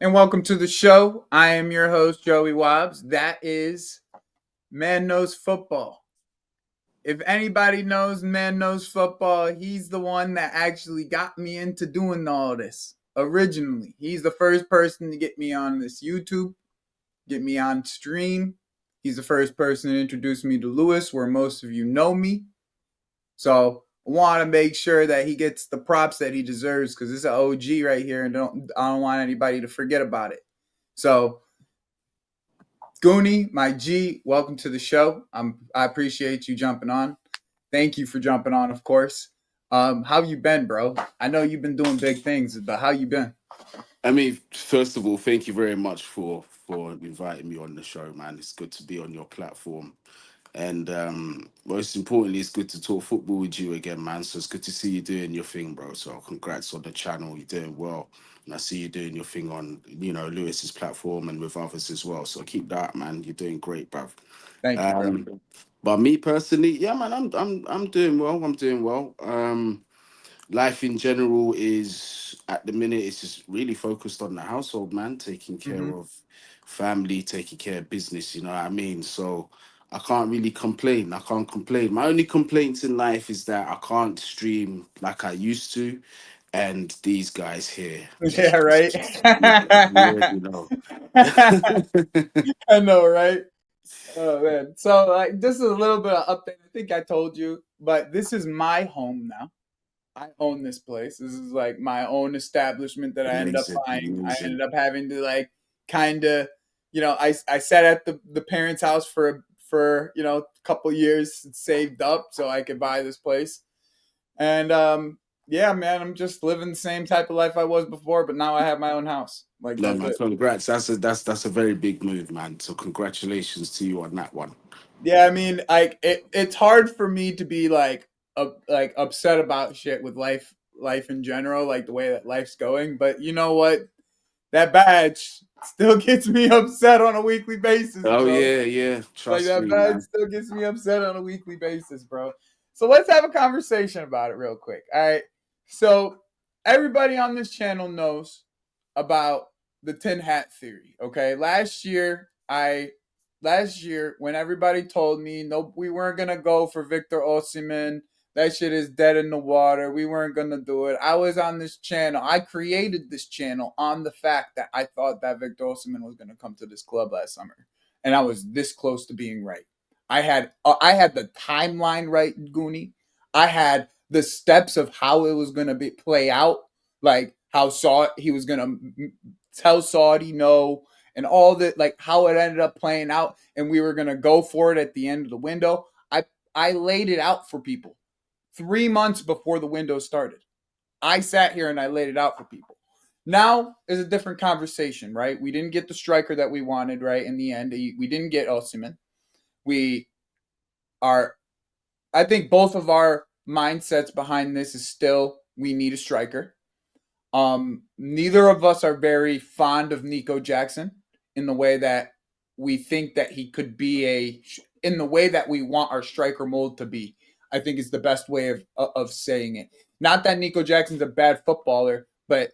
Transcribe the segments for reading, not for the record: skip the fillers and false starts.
and welcome to the show. I am your host, Joey Wobbs. That is Man Knows Football. If anybody knows Man Knows Football, he's the one that actually got me into doing all this originally. He's the first person to get me on this YouTube, get me on stream. He's the first person to introduce me to Lewis, where most of you know me. So I want to make sure that he gets the props that he deserves because it's an OG right here, and I don't want anybody to forget about it. So, Guni, my G, welcome to the show. I appreciate you jumping on. Thank you for jumping on, of course. How you been, bro? I know you've been doing big things, but how you been? I mean, first of all, thank you very much for inviting me on the show, man. It's good to be on your platform, and most importantly, it's good to talk football with you again, man. So it's good to see you doing your thing, bro. So congrats on the channel, you're doing well, and I see you doing your thing on Lewis's platform and with others as well. So keep that, man. You're doing great, bruv. Thank you, bro. But me personally, yeah, man, I'm doing well. I'm doing well. Life in general is at the minute it's just really focused on the household, man, taking care Mm-hmm. of family, taking care of business, you know what I mean? So I can't really complain. I can't complain. My only complaints in life is that I can't stream like I used to, and these guys here Yeah, right. you already know. I know, right? Oh man. So like this is a little bit of update. I think I told you, but this is my home now. I own this place. This is like my own establishment that I ended up Amazing, buying. I ended amazing. up having to like kind of, I sat at the parents' house for a couple years, saved up so I could buy this place. And yeah, man, I'm just living the same type of life I was before, but now I have my own house. Like No, that's man, it. congrats. That's a very big move, man. So congratulations to you on that one. Yeah, I mean, like it's hard for me to be like upset about shit with life in general, like the way that life's going. But you know what? That badge still gets me upset on a weekly basis, Oh bro. yeah, yeah. Like Trust that me, badge man. still gets me upset on a weekly basis, bro. So let's have a conversation about it real quick. All right. So everybody on this channel knows about the tin hat theory. Okay. Last year when everybody told me no, we weren't gonna go for Victor Osimhen. That shit is dead in the water. We weren't gonna do it. I was on this channel. I created this channel on the fact that I thought that Victor Osimhen was gonna come to this club last summer, and I was this close to being right. I had the timeline right, Goonie. I had the steps of how it was gonna be play out, like how he was gonna tell Saudi no, and all that, like how it ended up playing out, and we were gonna go for it at the end of the window. I laid it out for people 3 months before the window started. I sat here and I laid it out for people. Now is a different conversation, right? We didn't get the striker that we wanted, right? In the end, we didn't get Osimhen. We are, I think, both of our mindsets behind this is still we need a striker. Neither of us are very fond of Nico Jackson in the way that we think that he could be in the way that we want our striker mold to be. I think is the best way of saying it. Not that Nico Jackson's a bad footballer, but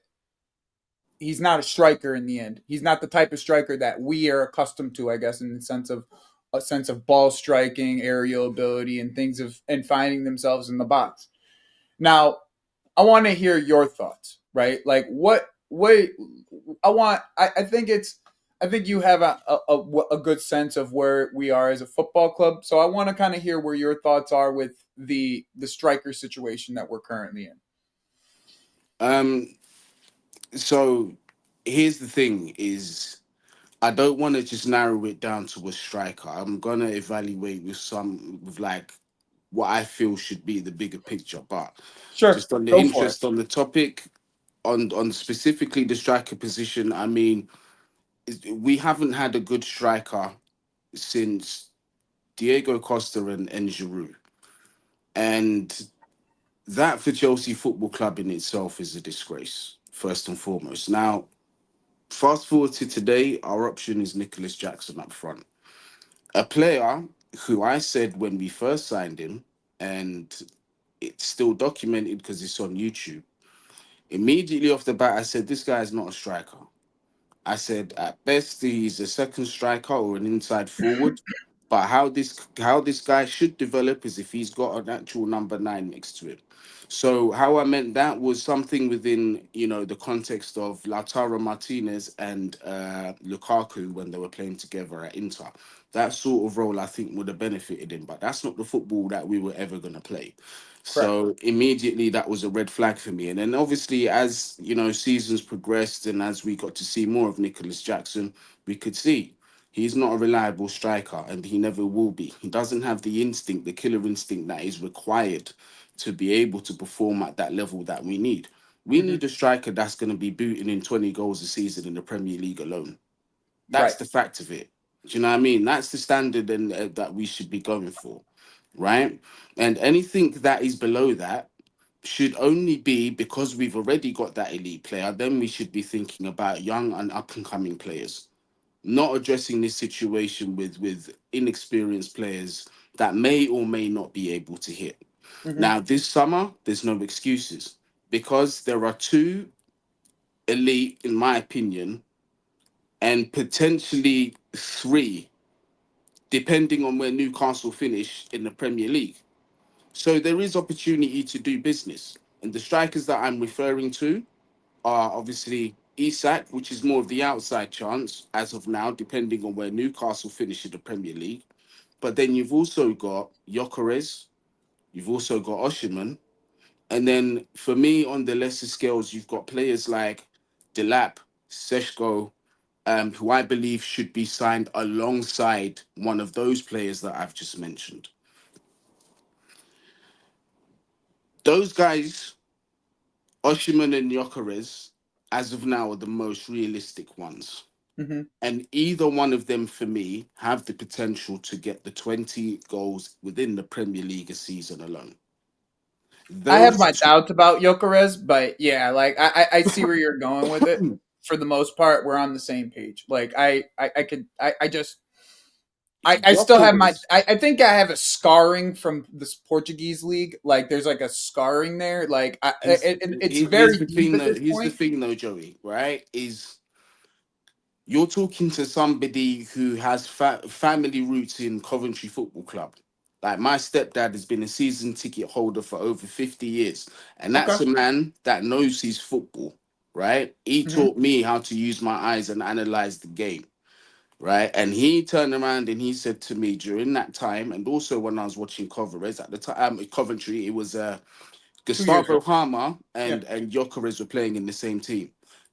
he's not a striker in the end. He's not the type of striker that we are accustomed to, I guess, in the sense of a sense of ball striking, aerial ability, and things of and finding themselves in the box. Now, I want to hear your thoughts, right? Like what I think I think you have a good sense of where we are as a football club. So I want to kind of hear where your thoughts are with the striker situation that we're currently in. Um, so here's the thing: is I don't want to just narrow it down to a striker. I'm gonna evaluate with like what I feel should be the bigger picture. But Sure, just on the go for it. interest on the topic, on specifically the striker position, I mean, we haven't had a good striker since Diego Costa and Giroud, and that for Chelsea Football Club in itself is a disgrace. First and foremost. Now, fast forward to today, our option is Nicholas Jackson up front. A player who I said when we first signed him, and it's still documented because it's on YouTube. Immediately off the bat, I said, this guy is not a striker. I said at best he's a second striker or an inside forward. But how this guy should develop is if he's got an actual number nine next to him. So how I meant that was something within the context of Lautaro Martinez and Lukaku when they were playing together at Inter. That sort of role I think would have benefited him, but that's not the football that we were ever going to play. Correct. So immediately that was a red flag for me. And then obviously as seasons progressed and as we got to see more of Nicholas Jackson, we could see he's not a reliable striker and he never will be. He doesn't have the instinct, the killer instinct that is required to be able to perform at that level that we need. We Hmm. need a striker that's going to be booting in 20 goals a season in the Premier League alone. That's Right. the fact of it. Do you know what I mean? That's the standard and that we should be going for, right? And anything that is below that should only be because we've already got that elite player. Then we should be thinking about young and up and coming players, not addressing this situation with inexperienced players that may or may not be able to hit. Hmm. Now, this summer, there's no excuses because there are two elite, in my opinion, and potentially three, depending on where Newcastle finish in the Premier League. So there is opportunity to do business. And the strikers that I'm referring to are obviously Isak, which is more of the outside chance as of now, depending on where Newcastle finish in the Premier League. But then you've also got Gyökeres, you've also got Oshiman, and then for me on the lesser scales, you've got players like Delap, Seshko, who I believe should be signed alongside one of those players that I've just mentioned. Those guys, Oshiman and Gyökeres, as of now, are the most realistic ones. Hmm. And either one of them, for me, have the potential to get the 20 goals within the Premier League a season alone. I have Those my two, doubts about Jokeres, but yeah, like I see where you're going with it. For the most part, we're on the same page. Like I could I just I still have my Gyökeres, I think I have a scarring from this Portuguese league. Like there's like a scarring there. Like it's here's very the deep thing at though. this Here's the point. thing though, Joey. Right? Is you're talking to somebody who has family roots in Coventry Football Club. Like my stepdad has been a season ticket holder for over 50 years. And that's Okay. a man that knows his football, right? He Hmm. taught me how to use my eyes and analyze the game, right? And he turned around and he said to me during that time, and also when I was watching Coventry at the time, Coventry, it was 2 years ago. Gustavo Harmer Yeah. and Gyökeres were playing in the same team.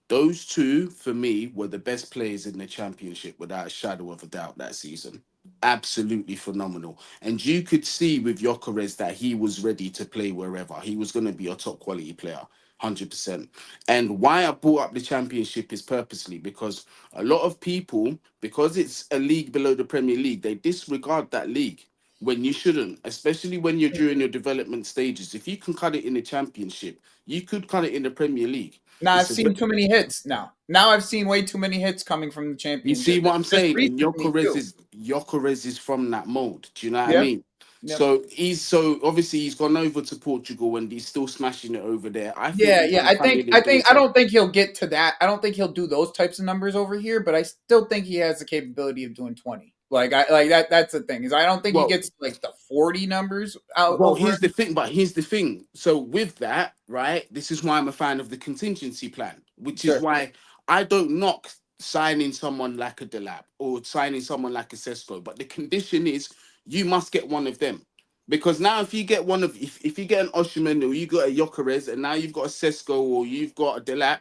Those two, for me, were the best players in the championship without a shadow of a doubt that season. Absolutely phenomenal. And you could see with Gyökeres that he was ready to play wherever. He was going to be a top quality player, 100%. And why I brought up the championship is purposely because a lot of people, because it's a league below the Premier League, they disregard that league when you shouldn't, especially when you're during your development stages. If you can cut it in the championship, you could cut it in the Premier League. Now I've It's a seen too many hits. Now I've seen way too many hits coming from the You see championship. what I'm Just saying? And recently too. Gyökeres is from that mold. Do you know what I Yep. mean? Yep. So obviously he's gone over to Portugal and he's still smashing it over there. I think Yeah, he yeah. can come in I and do the think I same. don't think he'll get to that. I don't think he'll do those types of numbers over here, but I still think he has the capability of doing 20. Like I like that that's the thing. Is I don't think he Well, gets like the 40 numbers out Well, over. here's the thing, but here's the thing. So with that, right, this is why I'm a fan of the contingency plan, which is Sure. why I don't knock signing someone like a Delap or signing someone like a Sesko, but the condition is you must get one of them. Because now if you get if you get an Oshiman or you got a Gyökeres and now you've got a Sesko or you've got a Delap,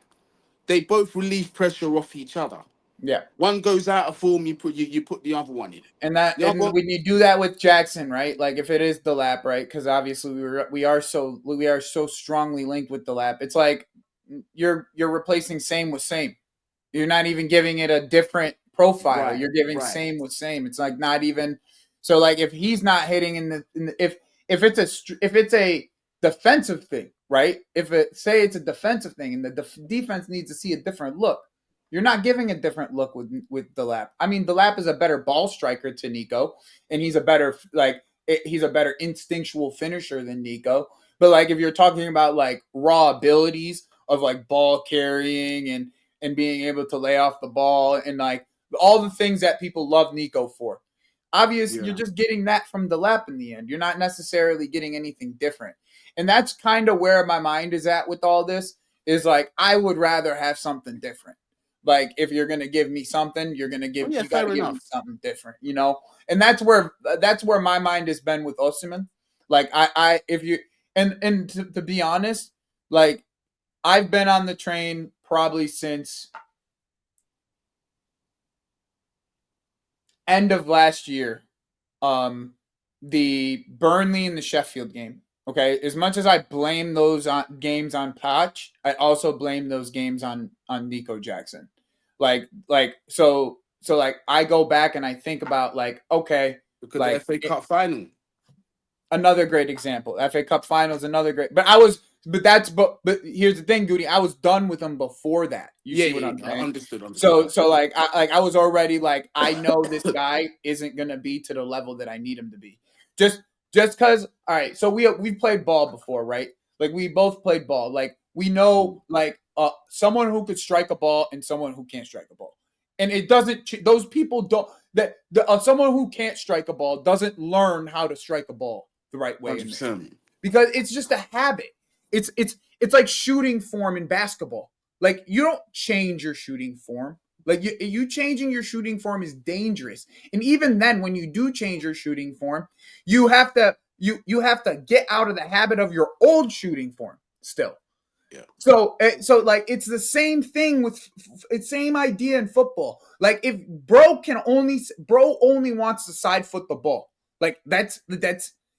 they both relieve pressure off each other. Yeah. One goes out of form, you put the other one in. The And other when you do that with Jackson, right? Like if it is the lap, right? Because obviously we are so strongly linked with the lap. It's like you're replacing same with same. You're not even giving it a different profile. right, You're giving right. same with same. It's like not even so. Like if he's not hitting if it's if it's a defensive thing, right? If it say it's a defensive thing and the defense needs to see a different look, you're not giving a different look with the lap. I mean, the lap is a better ball striker to Nico, and he's a better he's a better instinctual finisher than Nico. But like if you're talking about like raw abilities of like ball carrying and being able to lay off the ball and like all the things that people love Nico for. Obviously, you're Yeah. just getting that from the lap in the end. You're not necessarily getting anything different. And that's kind of where my mind is at with all this is like I would rather have something different. Like if you're gonna give me something, Oh yeah, you got to fair give me enough. something different, you know. And that's where my mind has been with Osimhen. Like I if you and to be honest, like I've been on the train probably since end of last year. The Burnley and the Sheffield game. Okay, as much as I blame those games on Poch, I also blame those games on Nico Jackson. Like I go back and I think about like okay, Look at the like FA Cup final. another great example. FA Cup Finals, another great. But here's the thing, Goody. I was done with them before that. You Yeah, see what yeah, I'm yeah. saying? Understood, understood. So I was already like I know this guy isn't gonna be to the level that I need him to be. Just just because. All right. So we've played ball before, right? Like we both played ball. Like we know like someone who could strike a ball and someone who can't strike a ball. And it doesn't. Those people don't. That someone who can't strike a ball doesn't learn how to strike a ball the right way in there 100%. because it's just a habit. It's like shooting form in basketball. Like you don't change your shooting form. Like you changing your shooting form is dangerous. And even then, when you do change your shooting form, you have to get out of the habit of your old shooting form still. Yeah. So like it's the same thing with it's same idea in football. Like if bro only wants to side foot the ball. Like that's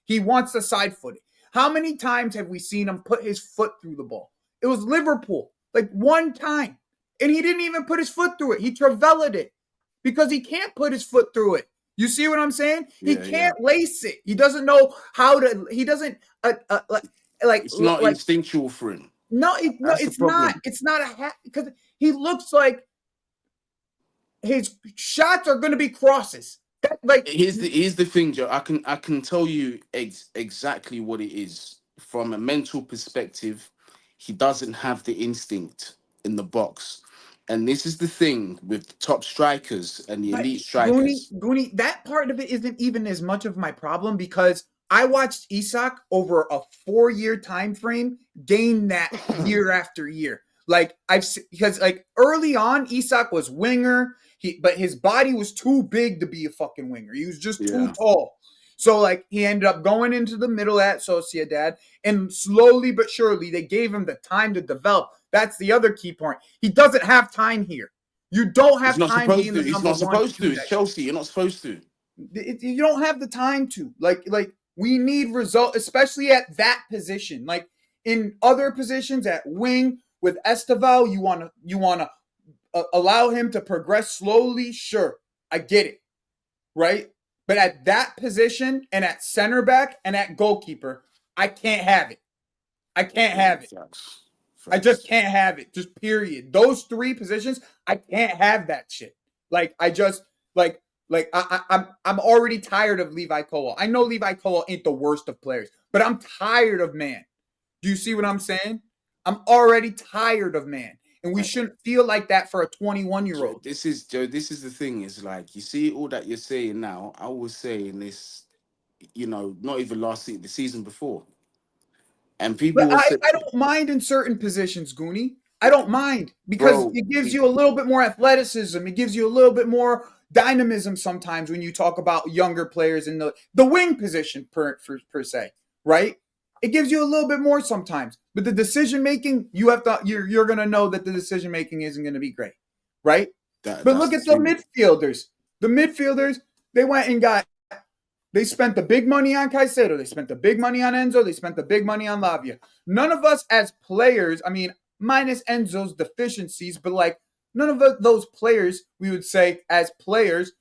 he wants to side foot it. How many times have we seen him put his foot through the ball? It was Liverpool, like one time. And he didn't even put his foot through it. He traveled it because he can't put his foot through it. You see what I'm saying? He Yeah, yeah. can't lace it. He doesn't know how to. He doesn't It's not like instinctual for him. no, That's the it's not. problem. It's not a hat because he looks like his shots are going to be crosses. Like Here's the thing, Joe. I can tell you exactly what it is from a mental perspective. He doesn't have the instinct in the box, and this is the thing with the top strikers and the But elite strikers. That part of it isn't even as much of my problem because I watched Isak over a 4 year time frame gain that year after year. Like because like early on, Isak was winger. But his body was too big to be a fucking winger. He was just too Yeah, tall. So like he ended up going into the middle at Sociedad, and slowly but surely they gave him the time to develop. That's the other key point. He doesn't have time here. You don't he's have not time supposed being to. the He's number not one to supposed to. do It's that shit. Chelsea. You're not supposed to. You don't have the time to. Like we need result, especially at that position. Like in other positions at wing with Esteval, you want to allow him to progress slowly. Sure, I get it, right? But at that position and at center back and at goalkeeper, I can't have it. I can't Yeah, have it. facts, I just facts. can't have it. Just period. Those three positions, I can't have that shit. Like I just like I'm already tired of Levi Cole. I know Levi Cole ain't the worst of players, but I'm tired of man. Do you see what I'm saying? I'm already tired of man, and we I, shouldn't feel like that for a 21-year old. Joe. This is the thing. Is like you see all that you're saying now. I was saying this. Not even last season, the season before, and people But will say, I don't mind in certain positions, Goonie. I don't mind because "Bro, it gives you a little bit more athleticism. It gives you a little bit more dynamism sometimes when you talk about younger players in the wing position per se, right? It gives you a little bit more sometimes. But the decision making, you're gonna know that the decision making isn't gonna be great, right? But that's look the at the thing." midfielders. The midfielders, they went and got they spent the big money on Caicedo. They spent the big money on Enzo. They spent the big money on Lavia. None of us as players, I mean, minus Enzo's deficiencies, but like none of those players, we would say as players,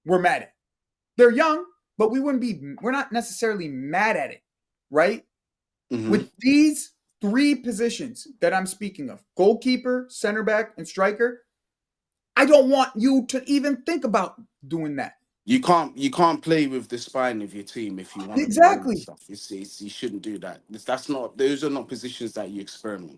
we're mad at. They're young, but we're not necessarily mad at it, right? Hmm. With these three positions that I'm speaking of, goalkeeper, center back, and striker, I don't want you to even think about doing that. You can't play with the spine of your team if you want to be winning Exactly. stuff. You shouldn't do that. That's not. Those are not positions that you experiment.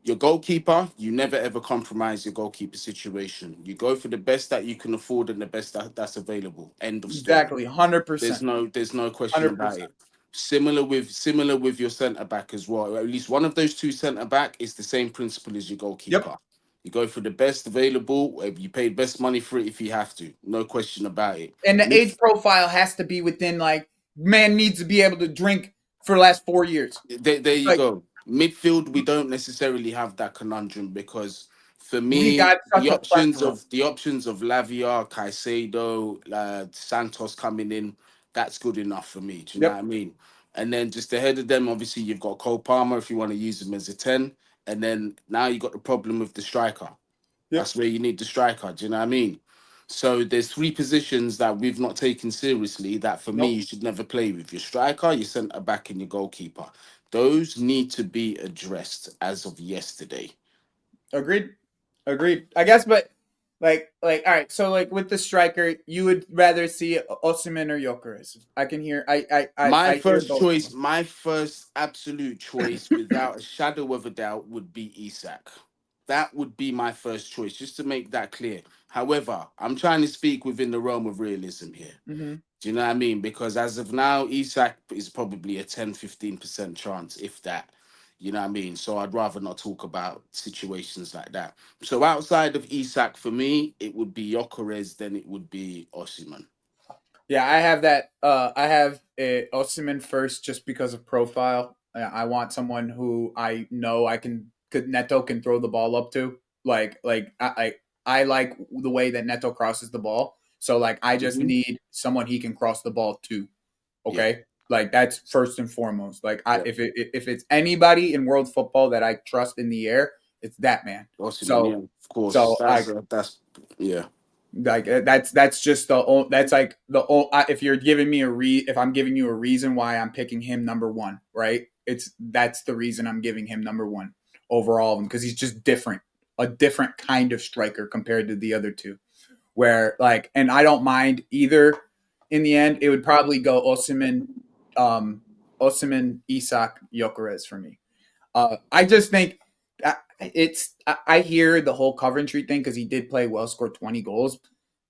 Your goalkeeper, you never ever compromise your goalkeeper situation. You go for the best that you can afford and the best that's available. End of story. Exactly, 100%, There's no question about 100%. it. Similar with your centre back as well. At least one of those two centre back is the same principle as your Yep. goalkeeper. You go for the best available. If you paid best money for it, if you have to, no question about it. And the Mid- age profile has to be within like man needs to be able to drink for the last 4 years. there you Like go. Midfield, we don't necessarily have that conundrum because for we me, got such a plethora. the options of Lavia, Caicedo, Santos coming in, that's good enough for me. Do you know what Yep. I mean? And then just ahead of them, obviously you've got Cole Palmer if you want to use him as a 10. And then now you got the problem with the striker. Yep. That's where you need the striker. Do you know what I mean? So there's three positions that we've not taken seriously that for me Nope. you should never play with. Your striker, your centre back, and your goalkeeper. Those need to be addressed as of yesterday. Agreed. Agreed. I guess, but like, all right. So, like, with the striker, you would rather see Osimhen or Jokeris. I can hear. I hear both of them. My first absolute choice, without a shadow of a doubt, would be Isak. That would be my first choice, just to make that clear. However, I'm trying to speak within the realm of realism here. Mm-hmm. Do you know what I mean? Because as of now, Isak is probably a 10-15% chance, if that. You know what I mean? So I'd rather not talk about situations like that. So outside of Isak, for me, it would be Jokeres, then it would be Osimhen. Yeah, I have that. I have Osimhen first, just because of profile. I want someone who I know I can. Could Neto can throw the ball up to. I like the way that Neto crosses the ball. So like I just Hmm. need someone he can cross the ball to. Yeah, Okay, like that's first and foremost. Like yeah. if it's anybody in world football that I trust in the air, it's that man. Osimhen, yeah, So of course. so I Yeah. like that's just that's like if you're giving me if I'm giving you a reason why I'm picking him number one, right? It's that's the reason I'm giving him number one overall because he's just different, a different kind of striker compared to the other two. Where like, and I don't mind either. In the end, it would probably go Osimhen, Isak, Jokeres for me. I just think I hear the whole Coventry thing because he did play well, scored 20 goals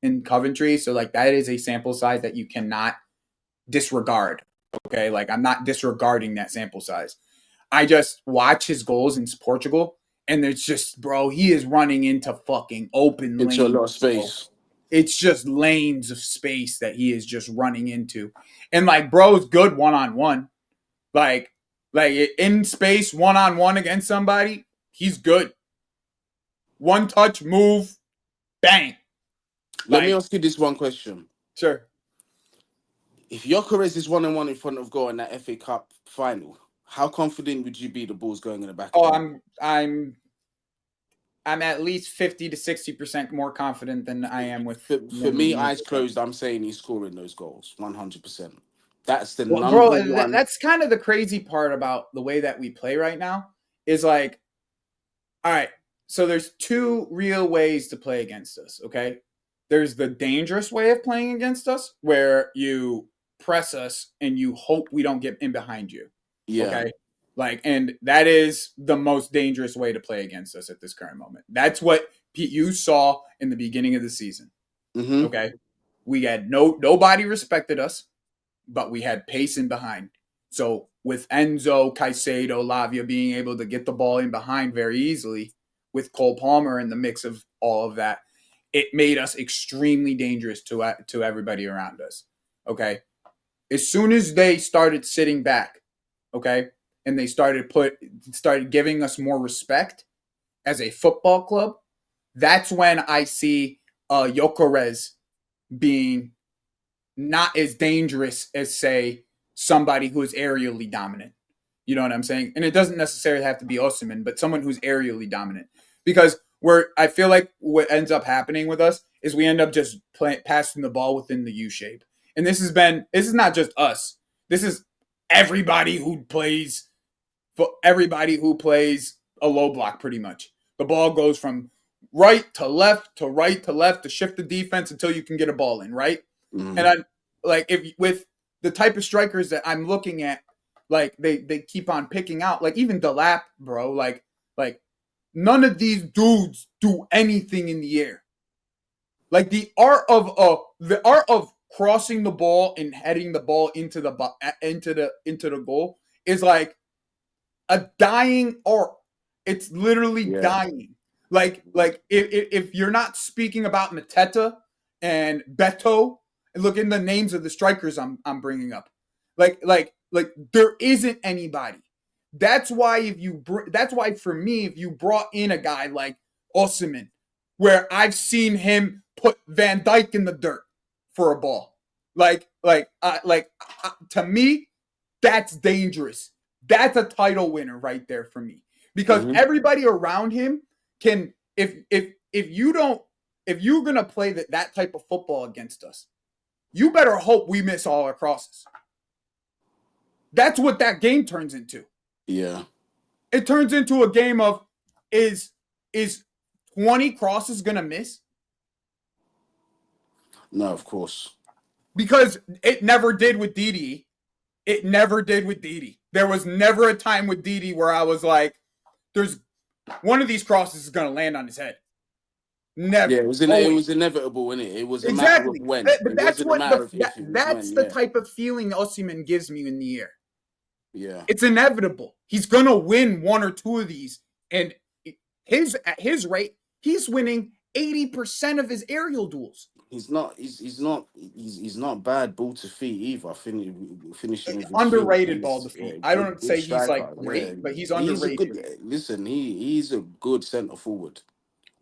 in Coventry. So like that is a sample size that you cannot disregard. Okay, like I'm not disregarding that sample size. I just watch his goals in Portugal, and it's just, bro, he is running into fucking open Into a lot lanes, of bro. space. It's just lanes of space that he is just running into, and like, bro's good one on one. Like, like in space, one on one against somebody, he's good. One touch move, bang. Let me Like, ask you this one question. sure. If Jokeres is 1-1 in front of goal in that FA Cup final, how confident would you be the ball's going in the back of Oh, the net? I'm at least 50 to 60% more confident than I am with For me, than eyes with that. closed, I'm saying he's scoring those goals 100%. That's the Well, bro, number one. that's kind of the crazy part about the way that we play right now is like, all right, so there's two real ways to play against us, okay? There's the dangerous way of playing against us where you press us and you hope we don't get in behind you, Yeah. okay? Like, and that is the most dangerous way to play against us at this current moment. That's what you saw in the beginning of the season, Mm-hmm. okay? We had nobody respected us, but we had pace in behind. So with Enzo, Caicedo, Lavia being able to get the ball in behind very easily, with Cole Palmer in the mix of all of that, it made us extremely dangerous to everybody around us. Okay, as soon as they started sitting back, okay, and they started giving us more respect as a football club, that's when I see Jokeres being not as dangerous as say somebody who is aerially dominant. You know what I'm saying? And it doesn't necessarily have to be Osimhen, but someone who's aerially dominant. Because I feel like what ends up happening with us is we end up just passing the ball within the U shape. And this is not just us. This is everybody who plays for everybody who plays a low block pretty much. The ball goes from right to left to right to left to shift the defense until you can get a ball in, right? And Mm-hmm. I like if with the type of strikers that I'm looking at, like they keep on picking out, like even Delap, bro, like none of these dudes do anything in the air. Like the art of crossing the ball and heading the ball into the goal is like a dying art. It's literally Yeah. dying. Like if you're not speaking about Mateta and Beto, and look in the names of the strikers I'm bringing up, like there isn't anybody. That's why for me, if you brought in a guy like Osimhen, where I've seen him put Van Dyke in the dirt for a ball, to me, that's dangerous. That's a title winner right there for me because Hmm. everybody around him can if you don't if you're gonna play that type of football against us, you better hope we miss all our crosses. That's what that game turns into. Yeah. It turns into a game of is is 20 crosses gonna miss No, of course. because it never did with Didi. It never did with Didi. There was never a time with Didi where I was like, "There's one of these crosses is gonna land on his head." Yeah, Never. it Always. was inevitable, innit? It was a matter of Exactly. when. But It that's wasn't a what matter of if, it was that's when. the Yeah. type of feeling Osimhen gives me in the air. Yeah. It's inevitable. He's gonna win one or two of these, and at his rate, he's winning 80% of his aerial duels. He's not bad ball to feet either. Finishing with his feet. Underrated ball He's defeat. I good don't good say he's like striker. Yeah, great, but he's he's a underrated. good. Listen, he's a good centre forward.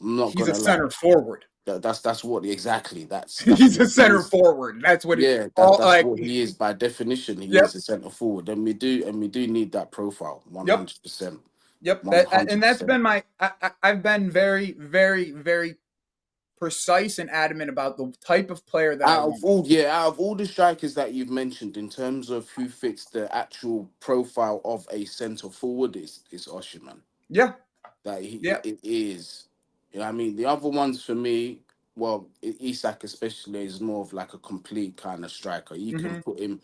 I'm not He's a gonna lie. center forward. That's what exactly. That's He's a what he center is. forward. That's what it Yeah, all that's like. what he is by definition. He Yep, is a centre forward, and we do need that profile. One yep, hundred percent. yep. One And hundred that's percent. been I've been very, very, very precise and adamant about the type of player that I want. Out of all the strikers that you've mentioned, in terms of who fits the actual profile of a centre forward, is Oshiman. Yeah, That yeah. it is. You know what I mean? The other ones for me, well, Isak especially is more of like a complete kind of striker. You can Hmm. put him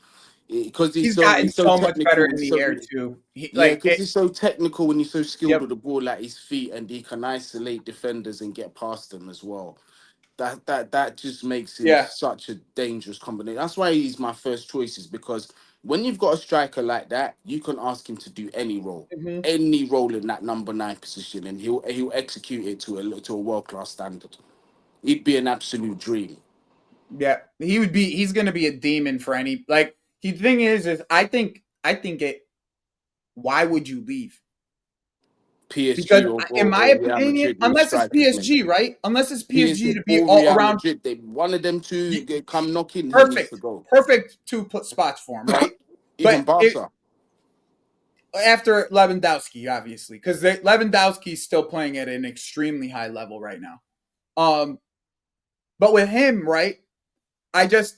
because He's gotten he's so so much better technical. in He's the so air too. He yeah, like because it. he's so technical and he's so skilled Yep. with the ball at his feet, and he can isolate defenders and get past them as well. That just makes him Yeah. such a dangerous combination. That's why he's my first choice, is because when you've got a striker like that, you can ask him to do Hmm. any role in that number nine position, and he'll execute it to a world class standard. He'd be an absolute dream. Yeah. He would be. He's gonna be a demon for any like. The thing is I think it. Why would you leave? Because PSG in my or Real opinion, Madrid with unless it's strikers, mate. PSG, right? Unless it's PSG PSG to be or all Real around. Madrid, they one of them two come knocking, he needs to Perfect, go. perfect two spots for him, right? Even But Barca. after Lewandowski, obviously, because Lewandowski's still playing at an extremely high level right now. Um, but with him, right? I just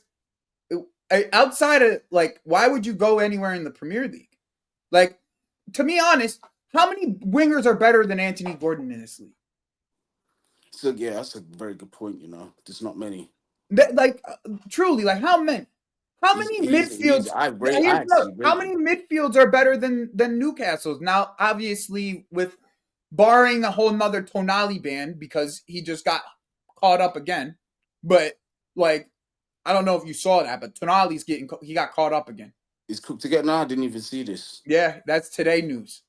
outside of like, why would you go anywhere in the Premier League? Like, to be honest, how many wingers are better than Anthony Gordon in this league? So yeah, that's a very good point. There's not many. Like, truly, like how many? How many midfields? I Here's actually how rate him. many midfields are better than Newcastle's? Now, obviously, with barring a whole nother Tonali ban because he just got caught up again. But like, I don't know if you saw that, but Tonali's he got caught up again. He's cooked to get now. I didn't even see this. Yeah, that's today news.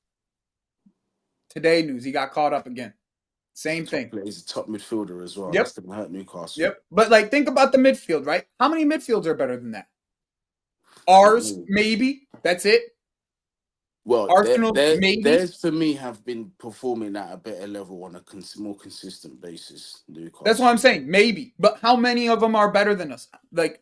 Today news. He got caught up again. Same thing. He's a top midfielder as well. That's Yep. gonna hurt Newcastle. Yep. But like, think about the midfield, right? How many midfields are better than that? Not Ours, many. maybe. That's it. Well, Arsenal, maybe. theirs for me have been performing at a better level on a more consistent basis. That's what I'm Newcastle. saying. Maybe. But how many of them are better than us? Like,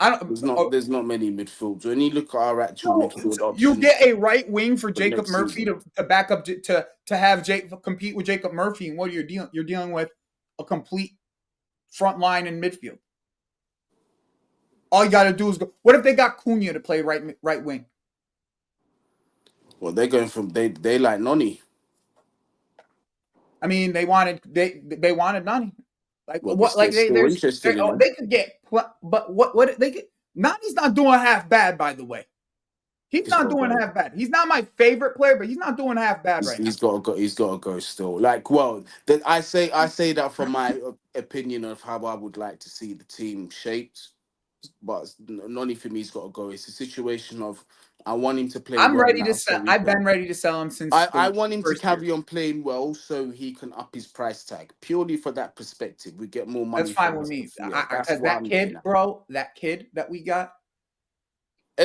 I don't. There's not many midfields. When you look at our actual So midfield you options get a right wing for for Jacob next Murphy season, to back up to have Jake compete with Jacob Murphy, and what are you dealing? You're dealing with a complete front line and midfield. All you got to do is go. What if they got Cunha to play right wing? well, they're going from they like Noni. I mean, they wanted Nani. Like Well, what? they're Like still interested in him. they could get, but what they could. Nani's not doing half bad, by the way. He's He's not got to doing go. half bad. He's not my favorite player, but he's not doing half bad right now. He's got to go. He's got to go still. Like, well, I say that from my opinion of how I would like to see the team shaped. But not only for me, he's got to go. It's a situation of I want him to play I'm well ready to now, so sell. we I've can. been ready to sell him since I the want him to first year. carry on playing well, so he can up his price tag. Purely for that perspective, we get more That's money fine from with us. me. Yeah, that's Because what that I'm looking kid, at. bro, that kid that we got,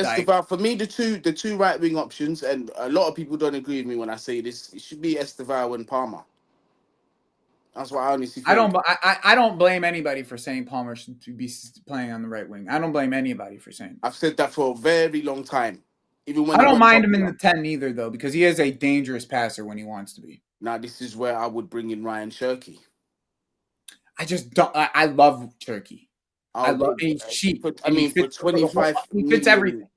like, Esteval, for me, the two right wing options, and a lot of people don't agree with me when I say this. It should be Esteval and Palmer. That's what I honestly think. I don't blame anybody for saying Palmer should be playing on the right wing. I don't blame anybody for saying that. I've said that for a very long time, even when I he don't went mind him in the Tottenham. 10 either, though, because he is a dangerous passer when he wants to be. Now, this is where I would bring in Ryan Cherky. I just don't. I love Turkey. I I'll, love, and he's cheap, I and he mean, for fits for the whole. 25 He fits million, everything.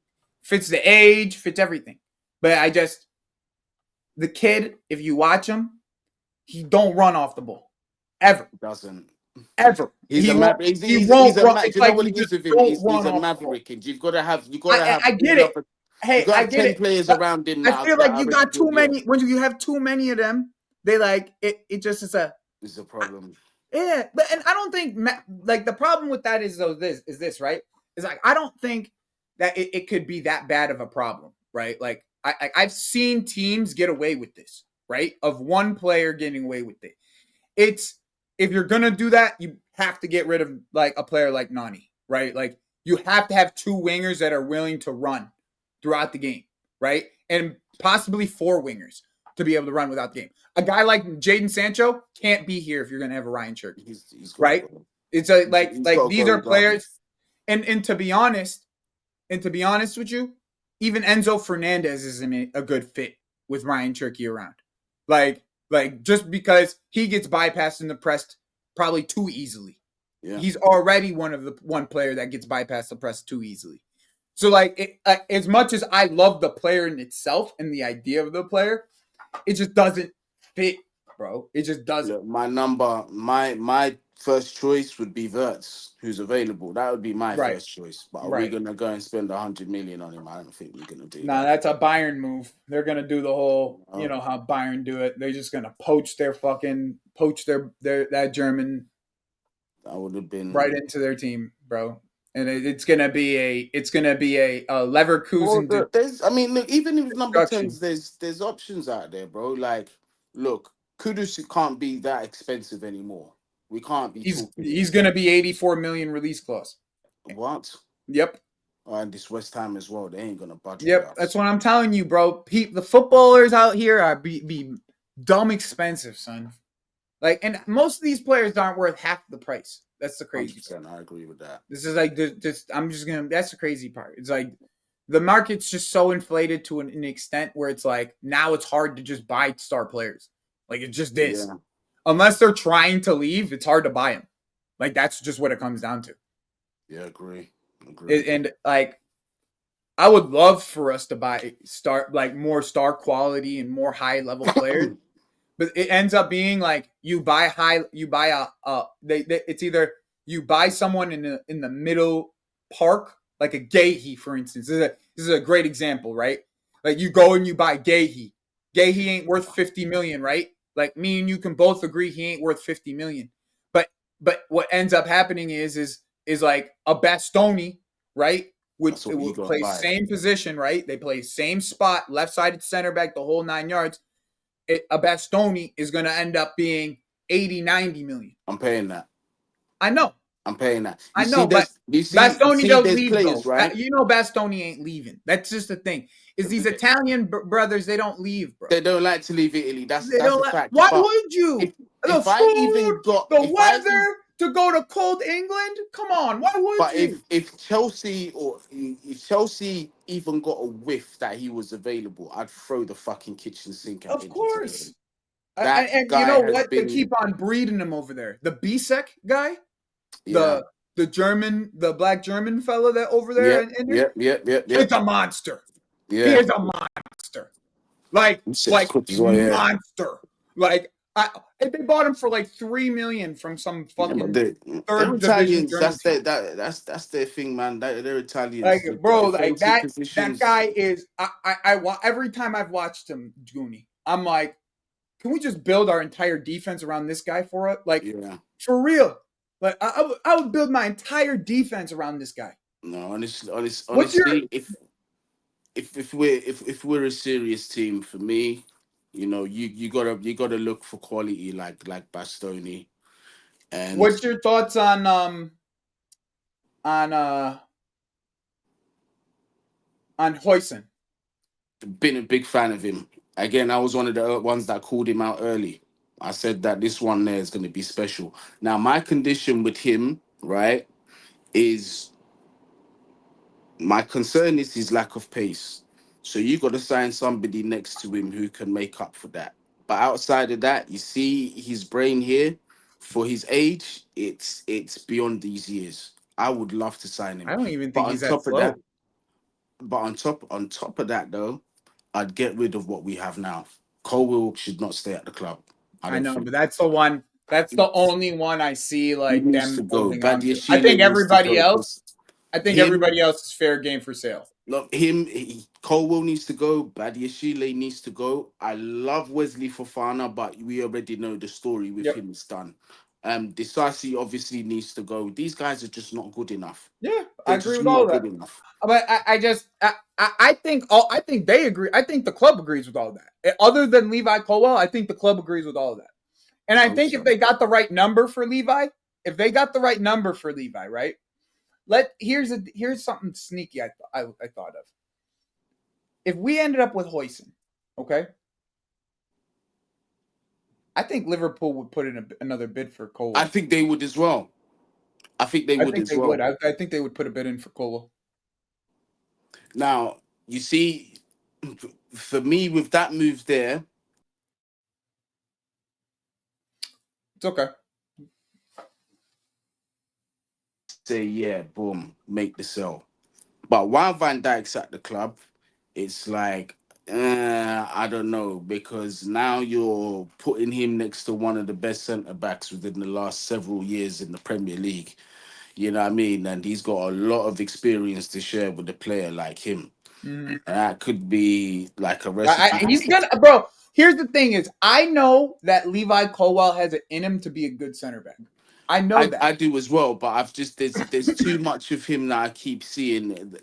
Fits the age, fits everything. But I just the kid. If you watch him, he don't run off the ball ever, doesn't. ever. He's a maverick. He He's won't a run. do It's you know like what he it just is with him? don't He's run a off the ball. maverick, and you gotta have I get enough. it. You Hey, gotta I have get 10 it. players But around him I now feel that like are you ready got to. too Yeah, many. When you have too many of them, they like it. It just is a this is a problem. yeah. But and I don't think like the problem with that is though this right? Is like I don't think that it could be that bad of a problem, right? Like I've seen teams get away with this, right? Of one player getting away with it. It's if you're gonna do that, you have to get rid of like a player like Nani, right? Like you have to have two wingers that are willing to run throughout the game, right? And possibly four wingers to be able to run without the game. A guy like Jaden Sancho can't be here if you're gonna have a Ryan Cherky, He's got to right? go. It's a He's got to these go are players, regardless. and to be honest with you, even Enzo Fernandez isn't a good fit with Ryan Cherky around. Like just because he gets bypassed in the press probably too easily. Yeah. He's already one player that gets bypassed the press too easily. So as much as I love the player in itself and the idea of the player, it just doesn't fit, bro. It just doesn't. Look, my first choice would be Verts, who's available. That would be my Right. first choice. But are we Right. gonna go and spend 100 million on him? I don't think we're gonna do Nah, that. that's a Bayern move. They're gonna do the whole, you No, know how Bayern do it. They're just gonna poach their that German that would have right been. into their team, bro. And it's gonna be a Well, Leverkusen there's. I mean, look. Even with number destruction. tens, there's options out there, bro. Like, look, Kudus can't be that expensive anymore. We can't be talking He's gonna be 84 million release clause. what? Yep. And this West Ham as well. They ain't gonna budge with Yep, that's us. what I'm telling you, bro. The footballers out here are be dumb expensive, son. Like, and most of these players aren't worth half the price. That's the Hundred crazy part. percent, I agree with that. This is like just I'm just gonna. That's the crazy part. It's like the market's just so inflated to an extent where it's like now it's hard to just buy star players. Like it just is. Yeah, Unless they're trying to leave, it's hard to buy them. Like that's just what it comes down to. yeah, agree. And like I would love for us to buy more star quality and more high level players, but it ends up being like you buy it's either you buy someone in the middle park like a Gahey, for instance. This is a great example, right? Like you go and you buy Gahey. Gahey ain't worth 50 million, right? Like me and you can both agree he ain't worth 50 million. But what ends up happening is like a Bastoni, right? Which That's it what you will gotta play buy. same position, right? They play same spot, left sided center back, the whole 9 yards. A Bastoni is going to end up being 80, 90 million. I'm paying that. I know. I'm paying that. I know, but You Bastoni see don't there's leave players, though. right? You know Bastoni ain't leaving. That's just the thing. Is these Italian brothers, they don't leave, bro. They don't like to leave Italy. They That's don't a let, fact. why But would you? if The if I food, even got the if I weather to go to cold England? Come on, why would but you? if Chelsea or if Chelsea even got a whiff that he was available, I'd throw the fucking kitchen sink at Of him to get course. him. That And you guy know has what? They been keep on breeding him over there. The Bisek guy, yeah. the black German fellow that over there Yep, in England, yep, yep, yep, he's yep. a monster. He Yeah. is a monster. Like It's quick as well, yeah. monster. Like They bought him for like 3 million from some Yeah, but fucking they're third division Italians. German That's team. that's their thing, man. They're Like, Italians. The bro, like defensive that positions. guy is. I want every time I've watched him, Guni, I'm like, can we just build our entire defense around this guy for it? Like, Yeah. for real. Like, I would build my entire defense around this guy. No, What's your honestly, if we're a serious team, for me, you gotta look for quality like Bastoni and what's your thoughts on uh on Hoyson? been a big fan of him. Again, I was one of the ones that called him out early. I said that this one there is going to be special. Now, my condition with him, right, is my concern is his lack of pace. So you got to sign somebody next to him who can make up for that. But outside of that, you see his brain here. For his age, it's beyond these years. I would love to sign him. I don't even But think on he's that top of that, slow. on top of that though, I'd get rid of what we have now. Colwill should not stay at the club. I I don't know, think but that's the one. That's the only one I see he like needs them to go. holding on to. I Badiashile think needs to everybody go. else. I think Him, everybody else is fair game for sale. look, Colwill needs to go. Badiashile needs to go. I love Wesley Fofana, but we already know the story with Yep. him is done. Disasi obviously needs to go. These guys are just not good enough. Yeah, I They're agree just with all not of that. good enough. But I think I think they agree. I think the club agrees with all of that. Other than Levi Colwell, I think the club agrees with all of that. And I I hope think if so. they got the right number for Levi, if they got the right number for Levi, right? Here's something sneaky I thought of. If we ended up with Hoyson, okay, I think Liverpool would put in another bid for I Colwell. think they would as well. I think they I would think as they would. well. I think they would put a bid in for Colwell. Now, you see, for me, with that move there, It's okay. say, yeah, boom, make the sell. But while Van Dijk's at the club, it's like, I don't know, because now you're putting him next to one of the best centre backs within the last several years in the Premier League. You know what I mean? And he's got a lot of experience to share with a player like him. Mhm. And that could be like a recipe. He's gonna, bro. Here's the thing: is I know that Levi Colwell has it in him to be a good center back. I know I that. do as well, but I've just there's too much of him that I keep seeing.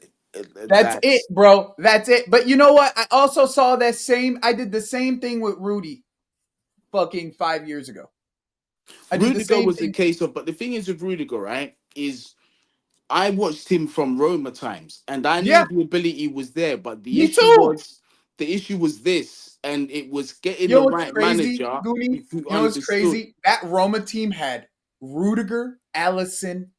That's it, That's bro. That's it. But you know what? I also saw that same. I did the same thing with Rudy, fucking 5 years ago. I did the Rudiger same was a thing. case of, but the thing is with Rudiger, right? Is I watched him from Roma times, and I knew Yeah, the ability was there, but me too. the issue was this, and it was getting You know the what's right crazy, manager Goonie? who You know what's understood. crazy? That Roma team had Rudiger, Allison,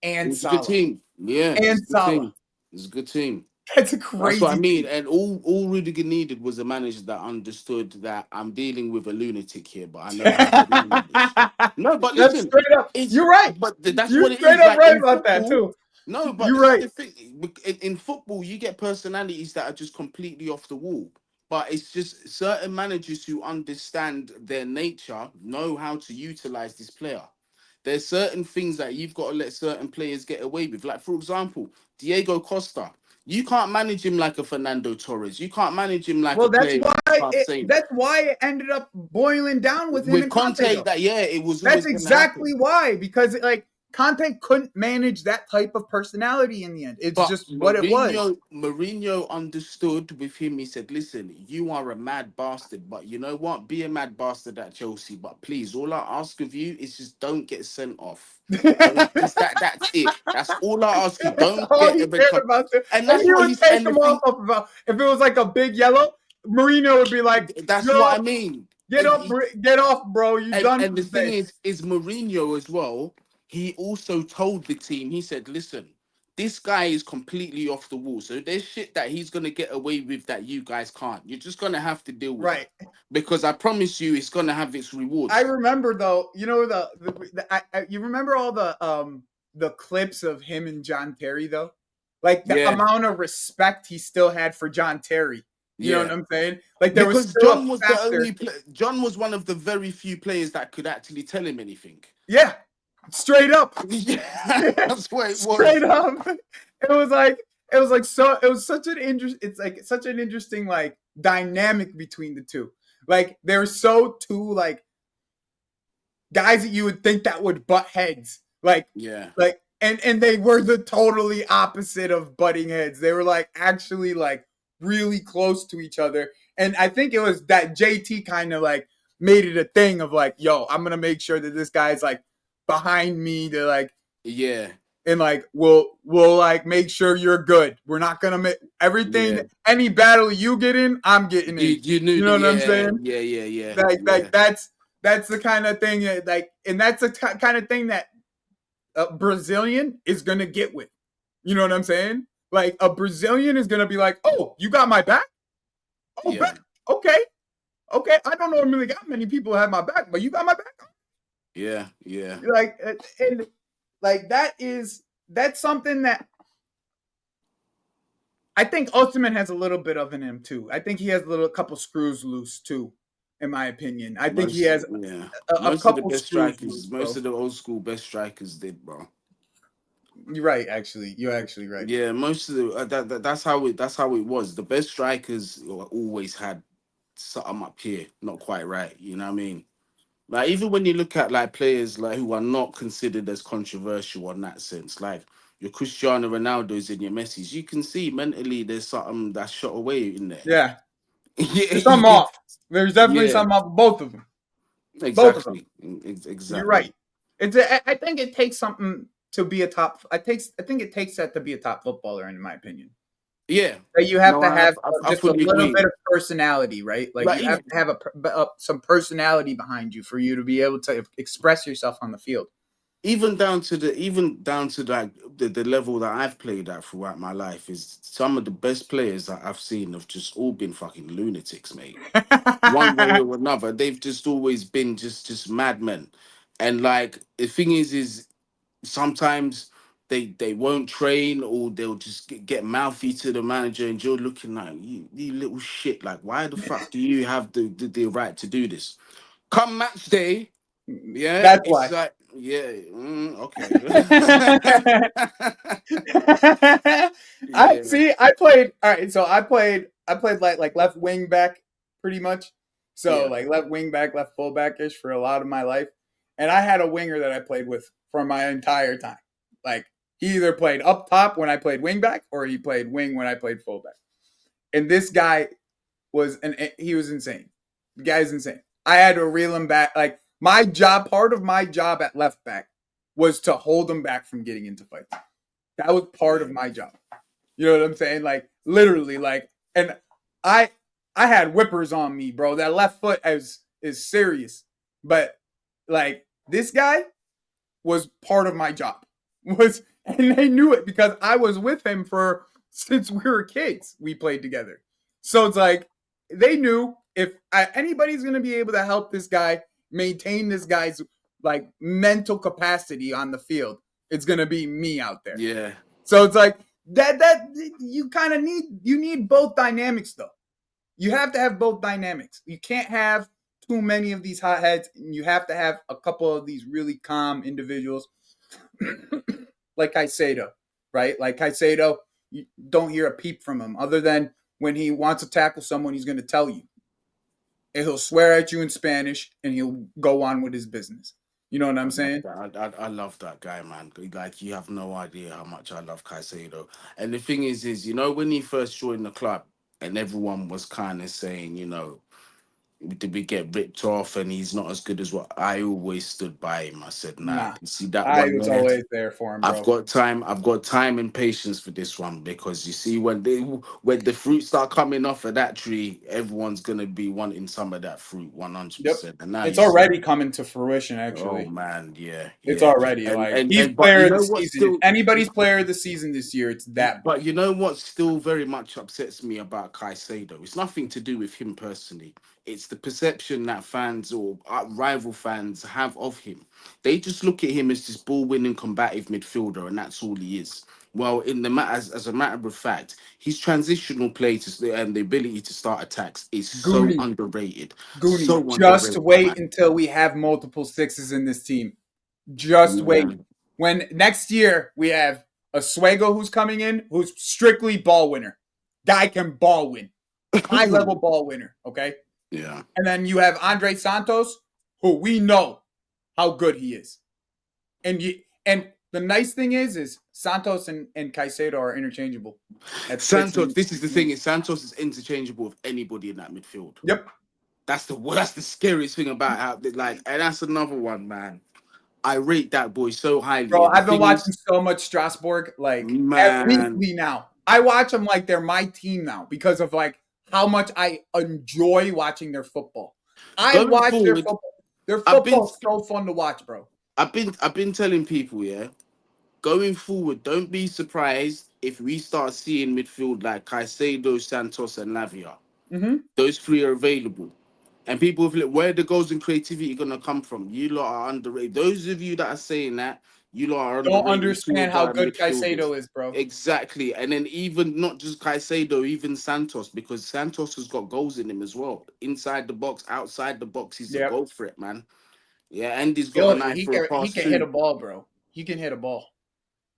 It and was a good Salah. team. Yeah, it's And a good Salah. team. It's a good team. That's a That's what I crazy mean. team. And all Rudiger needed was a manager that understood that I'm dealing with a lunatic here, but I know how to manage this. No, but That's listen, straight up. it's You're right. that's You're what it straight is. up Like right in about that football, too. no, but You're this is right. the thing. In football, you get personalities that are just completely off the wall. But it's just certain managers who understand their nature know how to utilize this player. There's certain things that you've got to let certain players get away with. Like, for example, Diego Costa. You can't manage him like a Fernando Torres. You can't manage him like a Well, player like Hussein. that's why it ended up boiling down with him With and Conte Conte, though. that yeah, it was That's always going to happen. exactly why, because like Conte couldn't manage that type of personality in the end. It's But just what it was. Mourinho understood with him. He said, "Listen, you are a mad bastard, but you know what? Be a mad bastard at Chelsea. But please, all I ask of you is just don't get sent off. Don't just that's it. That's all I ask you. That's Don't all get he a red cared card." about. And And that's he what would he's take and the him off thing. of about if it was like a big yellow, Marino would be like, That's what I "Yo, mean. get up, get off, bro. You done And for the the thing day." is Mourinho as well. He also told the team. He said, "Listen, this guy is completely off the wall. So there's shit that he's gonna get away with that you guys can't. You're just gonna have to deal with it Right. because I promise you, it's gonna have its I rewards." remember though, you know you remember all the clips of him and John Terry though, like the Yeah, amount of respect he still had for John Terry. You know what Yeah. I'm saying? Like there was Because still a John was the factor. only John was one of the very few players that could actually tell him anything. Yeah, straight up. Yeah, that's what it Straight was. up. It was like so it was such an interest it's like such an interesting like dynamic between the two. Like they're so two like guys that you would think that would butt heads. Yeah, And they were the totally opposite of butting heads. They were like actually like really close to each other. And I think it was that JT kind of like made it a thing of like, yo, I'm gonna make sure that this guy's like behind me to like yeah, and like we'll like make sure you're good. We're not gonna make everything yeah. any battle you get in, I'm getting in. You knew You the know what I'm saying? yeah, That's the kind of thing that like, and that's the kind of thing that a Brazilian is gonna get with. You know what I'm saying? Like a Brazilian is gonna be like, "Oh, you got my back? Oh, yeah, back. Okay, okay. I don't normally got many people who have my back, but you got my back." yeah, yeah. Like, and like that's something that I think Osimhen has a little bit of in him too. I think he has a little couple screws loose too, in my opinion. I think he Most has yeah, a most of the couple best screws strikers, loose, most bro. of the old school best strikers did, bro. You're right, actually. You're actually right. Yeah, most of the that's how it was. The best strikers always had something up here, not quite right. You know what I mean? Like even when you look at like players like who are not considered as controversial on that sense, like your Cristiano Ronaldo's and your Messi's, you can see mentally there's something that's shot away in there. Yeah, Yeah, there's some off. There's definitely yeah, some off. Both of them. Both of them. exactly, You're exactly. right. I think it takes something to be a top. I think it takes that to be a top footballer, in my opinion. Yeah, That you have no, to have I just a fully little agree. bit of personality, right? Like Like you have even to have some personality behind you for you to be able to express yourself on the field. even down to like the level that I've played at throughout my life is some of the best players that I've seen have just all been fucking lunatics, mate. One way or another, they've just always been just madmen. And like the thing is sometimes they won't train or they'll just get mouthy to the manager and you're looking like you little shit. Like why the fuck do you have the right to do this? Come match day, yeah, That's it's why. like yeah, okay. I Yeah, see. I played. All right, so I played like left wing back pretty much. So yeah, like left wing back, left fullback ish for a lot of my life, and I had a winger that I played with for my entire time. Like he either played up top when I played wing back, or he played wing when I played fullback. And this guy he was insane. The guy's insane. I had to reel him back. Like my job, part of my job at left back was to hold him back from getting into fights. That was part yeah, of my job. You know what I'm saying? Like literally, like, and I I had whippers on me, bro. That left foot is serious. But like this guy was part of my job. Was and they knew it because I was with him for since we were kids. We played together. So it's like they knew if anybody's going to be able to help this guy maintain this guy's like mental capacity on the field, it's going to be me out there. yeah, So it's like that you kind of need both dynamics though. You have to have both dynamics. You can't have too many of these hotheads. You have to have a couple of these really calm individuals, like Caicedo, right? Like Caicedo, you don't hear a peep from him other than when he wants to tackle someone, he's going to tell you, and he'll swear at you in Spanish, and he'll go on with his business. You know what I I'm love saying? that. I love that guy, man. Like you have no idea how much I love Caicedo. And the thing is, when he first joined the club, and everyone was kind of saying, did we get ripped off and he's not as good as what I always stood by him. I said, nah, Nah, you see that I one was there? always there for him, bro. I've got time and patience for this one because you see when the fruit start coming off of that tree, everyone's gonna be wanting some of that fruit, Yep. 100%. And now It's you see, already coming to fruition, oh actually. man, yeah, It's yeah. already like he's But player you of the know what season. If still anybody's player of the season this year, it's that boy. but you know what still very much upsets me about Caicedo? It's nothing to do with him personally. It's the perception that fans or rival fans have of him. They just look at him as this ball winning combative midfielder, and that's all he is. Well, in the as a matter of fact, his transitional play and the ability to start attacks is so Guni, underrated, Guni. so Just underrated, wait man. until we have multiple sixes in this team. Just wait. Man. When next year we have a Suego who's coming in, who's strictly ball winner. Guy can ball win, high level ball winner. Okay, Yeah. and then you have Andre Santos, who we know how good he is, and the nice thing is Santos and Caicedo are interchangeable at Santos, switching this is the between. thing: is Santos is interchangeable with anybody in that midfield. Yep, That's the scariest thing about how like, and that's another one, man. I rate that boy so highly, bro. and the I've been thing watching is, so much Strasbourg like man, weekly now. I watch them like they're my team now because of like how much I enjoy watching their football. I going watch their forward, football. Their I've been, football's so fun to watch, bro. I've been telling people, yeah, going forward, don't be surprised if we start seeing midfield like Caicedo, Santos, and Lavia. Mm-hmm. Those three are available. And people have like, where the goals and creativity gonna come from? You lot are underrated. Those of you that are saying that, you lot are Don't underrating two understand of how our good midfielders. Caicedo is, bro. Exactly. And then even not just Caicedo, even Santos, because Santos has got goals in him as well. Inside the box, outside the box, he's a Yep. goal threat, man. Yeah, and he's got an eye for a He pass can hit a too. ball, bro. He can hit a ball.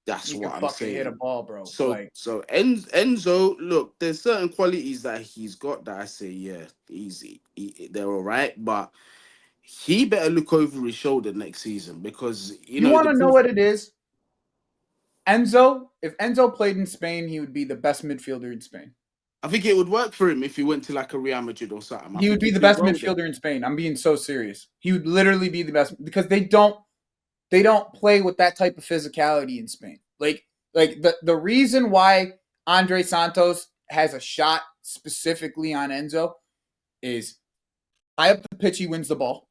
That's He can what I'm fucking hit a saying. ball, bro. So Like so Enzo, look, there's certain qualities that he's got that I say, yeah, easy. They're all right, but he better look over his shoulder next season because you you know want the to know proof. what it is? Enzo, if Enzo played in Spain, he would be the best midfielder in Spain. I think it would work for him if he went to like a Real Madrid or something. I He would think be he'd the do best well there. midfielder in Spain. I'm being so serious. He would literally be the best because they don't play with that type of physicality in Spain. Like the reason why Andre Santos has a shot specifically on Enzo is high up the pitch he wins the ball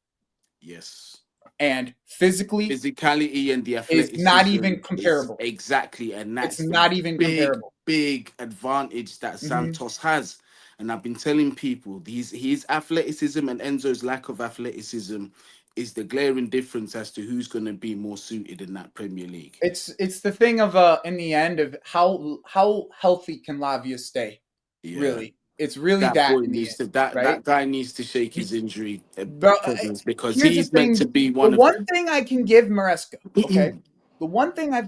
Yes. and physically Physicality and the is not athleticism even is comparable. exactly, and It's that's the not even big, comparable. big advantage that Mm-hmm. Santos has. And I've been telling people these his athleticism and Enzo's lack of athleticism is the glaring difference as to who's going to be more suited in that Premier League. It's the thing of in the end of how healthy can Lavia stay? Yeah, Really, it's really that that boy in the needs end, to that right? that guy needs to shake his Be- injury But problems because here's the he's meant thing: to be the one of one thing I can give Maresca, okay, the the one thing I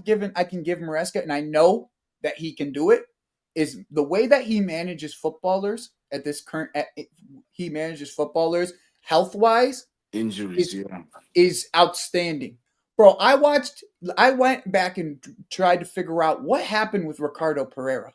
can give Maresca, and I know that he can do it, is the way that he manages footballers at this current. He manages footballers health wise injuries. is Yeah, outstanding. Bro, I went back and tried to figure out what happened with Ricardo Pereira.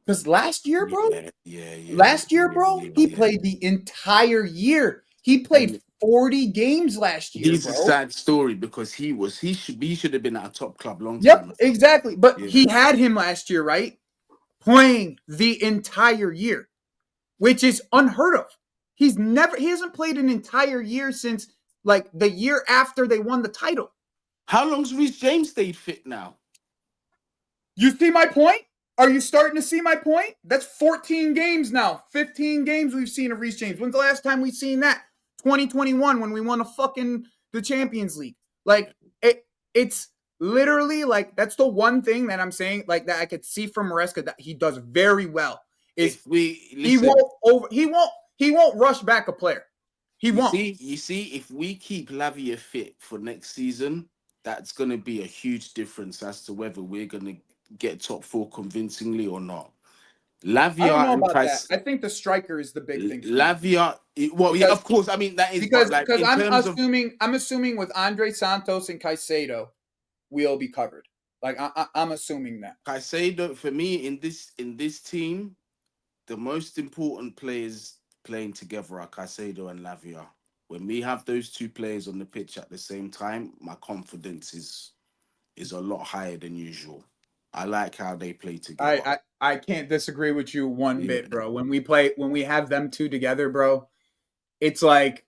Because yeah, yeah, yeah, yeah, yeah, yeah, he yeah. played the entire year. He played And 40 games last year, he's a bro. sad story because he should have been at a top club long Yep, time ago. exactly. But Yeah. he had him last year, right? Playing the entire year, which is unheard of. He hasn't played an entire year since like the year after they won the title. How long's Reece James stayed fit now? You see my point? Are you starting to see my point? That's 14 games now. 15 games we've seen of Reece James. When's the last time we seen that? 2021 when we won the Champions League. Like it's literally like that's the one thing that I'm saying like that I could see from Maresca that he does very well is If we he listen, won't over he won't rush back a player. He won't. if we keep Lavia fit for next season, that's gonna be a huge difference as to whether we're gonna get top four convincingly or not. I don't Lavia know and about that. Kais I think the striker is the big thing for me Well, yeah, because of course. I mean, that is, but like because in terms of I'm assuming with Andre Santos and Caicedo, we'll be covered. Like I'm assuming that. Caicedo, for me in this team, the most important players playing together are Caicedo and Lavia. When we have those two players on the pitch at the same time, my confidence is a lot higher than usual. I like how they play together. I can't disagree with you one Yeah, bit, bro. When we have them two together, bro, it's like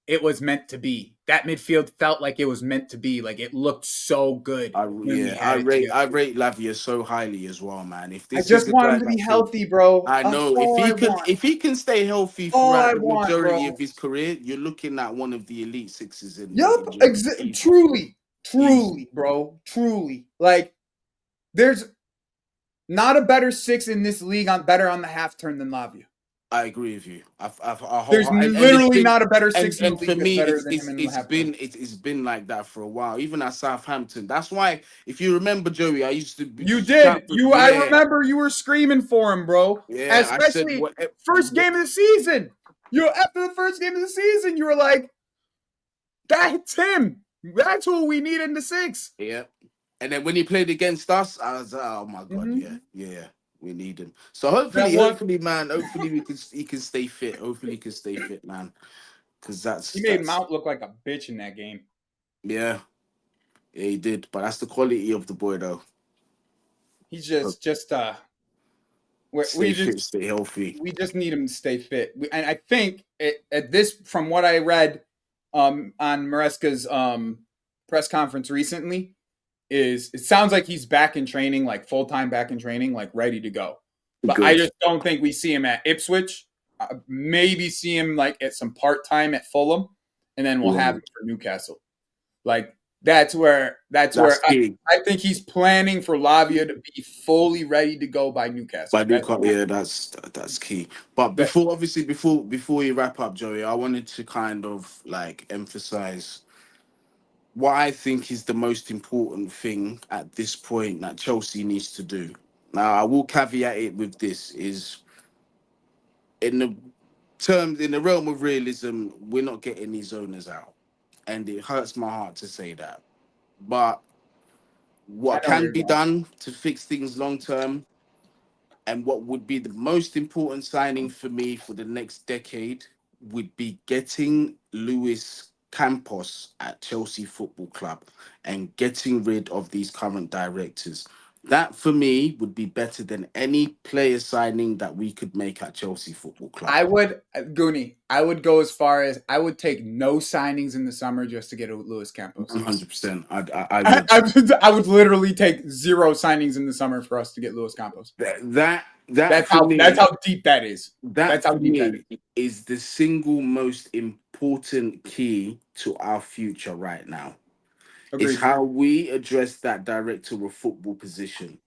it was meant to be. That midfield felt like it was meant to be. Like it looked so good when we I had it rate together. I rate Lavia so highly as well, man. If I this is just a want him guy to be that can, healthy, bro. I That's know all I want. if he can stay healthy All throughout I the want, bro. majority of his career, you're looking at one of the elite sixes in Yup, Germany, easy, truly, easy. truly, bro, truly. Like There's not a better six in this league on better on the half turn than Lavia. I agree with you. There's And it's literally been, not a better six in the and for league that's me, better than him in the half turn. it's been like that for a while. Even at Southampton, that's why if you remember Joey, I used to You shout did. for, I yeah, remember you were screaming for him, bro. yeah. I said Especially first game of the season. After the first game of the season, you were like, "That's him. That's who we need in the six." yeah. And then when he played against us, I was like, oh my god, yeah, Mm-hmm. yeah, we need him. So That one, hopefully, man, hopefully he can stay fit. Hopefully he can stay fit, man. Because he made that's Mount look like a bitch in that game. yeah, yeah, he did. But that's the quality of the boy, though. He's So just stay we fit, just stay healthy. we just need him to stay fit. And I think at this, from what I read, on Maresca's press conference recently, is it sounds like he's back in training, like full time back in training, like ready to go. But I Good. just don't think we see him at Ipswich. Maybe see him like at some part time at Fulham, and then we'll have Yeah. him for Newcastle. Like that's where That's key. I think he's planning for Lavia to be fully ready to go by Newcastle. By Newcastle, yeah, that's key. But That before we wrap up, Joey, I wanted to kind of like emphasize what I think is the most important thing at this point that Chelsea needs to do. Now, I will caveat it with this: is in the in the realm of realism, we're not getting these owners out, and it hurts my heart to say that. But I what know where can you're be going. done to fix things long term, and what would be the most important signing for me for the next decade, would be getting Luis Campos at Chelsea Football Club and getting rid of these current directors. That for me would be better than any player signing that we could make at Chelsea Football Club. I would Goonie. I would go as far as I would take no signings in the summer just to get Luis Campos. 100%. I I, would. I would literally take zero signings in the summer for us to get Luis Campos. That for That's me, how deep that is. that That's how for deep that me is. is the single most important key to our future right now. Is Agreed. how we address that director of football position.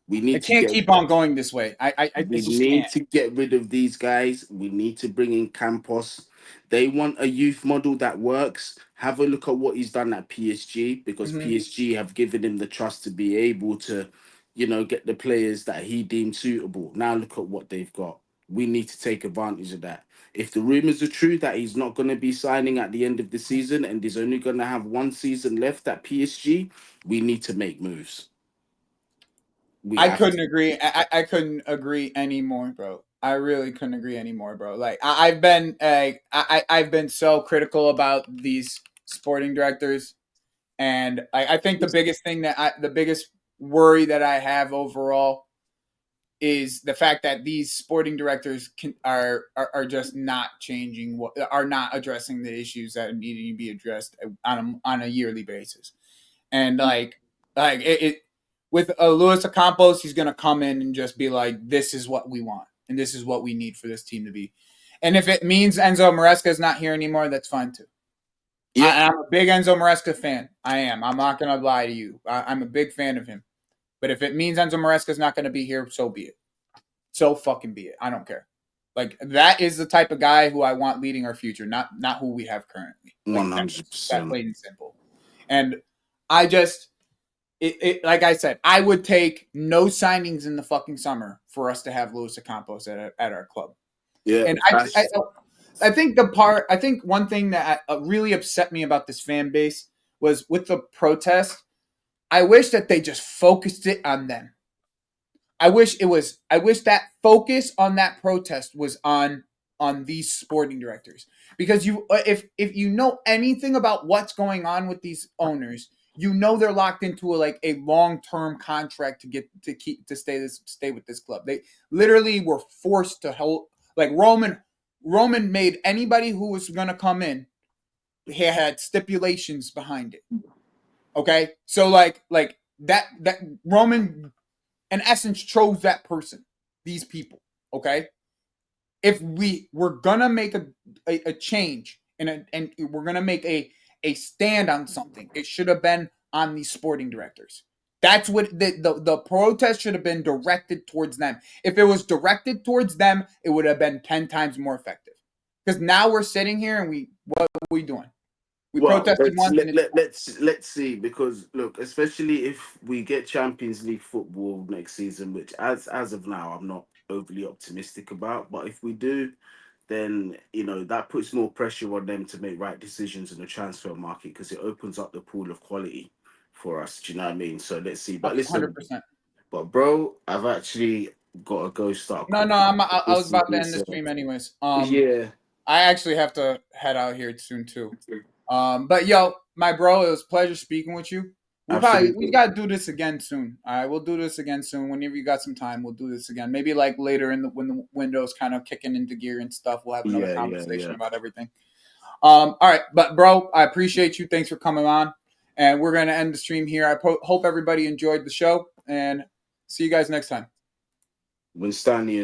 We need It to can't get keep on going this way. I we just need can't. to get rid of these guys. We need to bring in Campos. They want a youth model that works. Have a look at what he's done at PSG, because Mm-hmm. PSG have given him the trust to be able to, get the players that he deemed suitable. Now look at what they've got. We need to take advantage of that. If the rumors are true that he's not going to be signing at the end of the season and he's only going to have one season left at PSG, we need to make moves. We I have couldn't to. agree. I couldn't agree anymore, bro. I really couldn't agree anymore, bro. Like I've been I've been so critical about these sporting directors, and I think the biggest worry that I have overall is the fact that these sporting directors are just not changing, what are not addressing the issues that need to be addressed on a yearly basis. And like it with Luis Campos, he's gonna come in and just be like, "This is what we want, and this is what we need for this team to be." And if it means Enzo Maresca is not here anymore, that's fine too. Yep. I'm a big Enzo Maresca fan. I am. I'm not gonna lie to you. I'm a big fan of him. But if it means Enzo Maresca is not gonna be here, so be it. So fucking be it. I don't care. Like that is the type of guy who I want leading our future, not who we have currently. Like Hundred that's that percent. plain and simple. And I just like I said, I would take no signings in the fucking summer for us to have Luis Campos at our club. Yeah. And That's I think I think one thing that really upset me about this fan base was with the protest. I wish that they just focused it on them. I wish that focus on that protest was on these sporting directors, because you if you know anything about what's going on with these owners, you know they're locked into a long-term contract to get to keep to stay with this club. They literally were forced to hold, like Roman made anybody who was going to come in, he had stipulations behind it. Okay? So that Roman in essence chose that person, these people. Okay, if we're gonna make a change and we're gonna make a stand on something, it should have been on these sporting directors. That's what the protest should have been directed towards them. If it was directed towards them, it would have been 10 times more effective. Because now we're sitting here and what are we doing? We Well, protested once and it's let's see, because look, especially if we get Champions League football next season, which as of now I'm not overly optimistic about, but if we do, then that puts more pressure on them to make right decisions in the transfer market because it opens up the pool of quality for us. Do you know what I mean? So let's see. But listen, 100%. but bro, I've actually got to go start No, no, cooking. I was This about to end the is stream anyways. yeah, I actually have to head out here soon too. But yo, my bro, it was a pleasure speaking with you. We absolutely. gotta do this again soon. All right, we'll do this again soon. Whenever you got some time, we'll do this again. Maybe like later in the when the window's kind of kicking into gear and stuff. We'll have another Yeah, yeah, conversation yeah. about everything. All right, but bro, I appreciate you. Thanks for coming on, and we're gonna end the stream here. Hope everybody enjoyed the show, and see you guys next time. When Stanley is